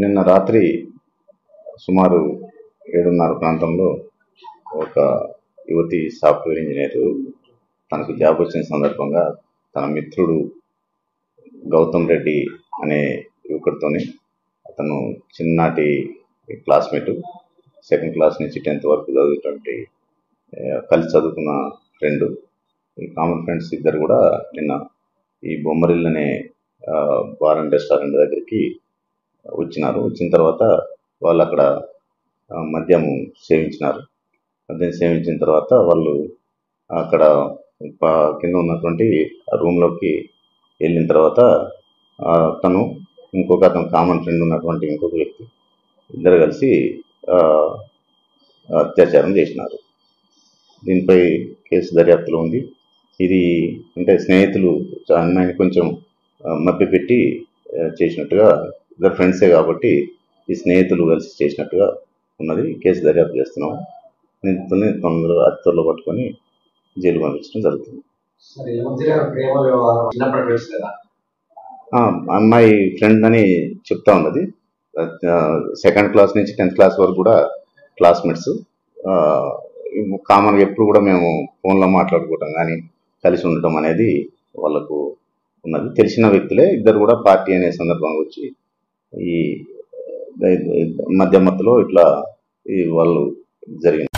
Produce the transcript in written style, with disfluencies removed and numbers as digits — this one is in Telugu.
నిన్న రాత్రి సుమారు 7:30 ప్రాంతంలో ఒక యువతి సాఫ్ట్వేర్ ఇంజనీర్ తనకు జాబ్ వచ్చిన సందర్భంగా తన మిత్రుడు గౌతమ్ రెడ్డి అనే యువకుడితోని, అతను చిన్ననాటి క్లాస్మేట్, 2nd క్లాస్ నుంచి 10th వరకు చదివేటువంటి కలిసి చదువుకున్న ఫ్రెండ్, ఈ కామన్ ఫ్రెండ్స్ ఇద్దరు కూడా నిన్న ఈ బొమ్మరిల్ అనే బార్ అండ్ రెస్టారెంట్ దగ్గరికి వచ్చినారు. వచ్చిన తర్వాత వాళ్ళు అక్కడ మద్యం సేవించినారు. మద్యం సేవించిన తర్వాత వాళ్ళు అక్కడ కింద ఉన్నటువంటి రూమ్లోకి వెళ్ళిన తర్వాత తను అతను కామన్ ఫ్రెండ్ ఉన్నటువంటి ఇంకొక వ్యక్తి ఇద్దరు కలిసి అత్యాచారం చేసినారు. దీనిపై కేసు దర్యాప్తులో ఉంది. ఇది అంటే స్నేహితులు అమ్మాయిని కొంచెం మభ్యపెట్టి చేసినట్టుగా, ఇద్దరు ఫ్రెండ్సే కాబట్టి ఈ స్నేహితులు కలిసి చేసినట్టుగా ఉన్నది. కేసు దర్యాప్తు చేస్తున్నాం. నిందితుల్ని అతి త్వరలో పట్టుకొని జైలు పంపించడం జరుగుతుంది. అమ్మాయి ఫ్రెండ్ అని చెప్తా ఉన్నది. 2nd క్లాస్ నుంచి 10th క్లాస్ వరకు కూడా క్లాస్మేట్స్. కామన్గా ఎప్పుడు కూడా మేము ఫోన్లో మాట్లాడుకోవటం కానీ కలిసి ఉండటం అనేది వాళ్ళకు ఉన్నది. తెలిసిన వ్యక్తులే ఇద్దరు కూడా పార్టీ అనే సందర్భంగా వచ్చి ఈ మధ్యమత్తులో ఇట్లా వాళ్ళు జరిగింది.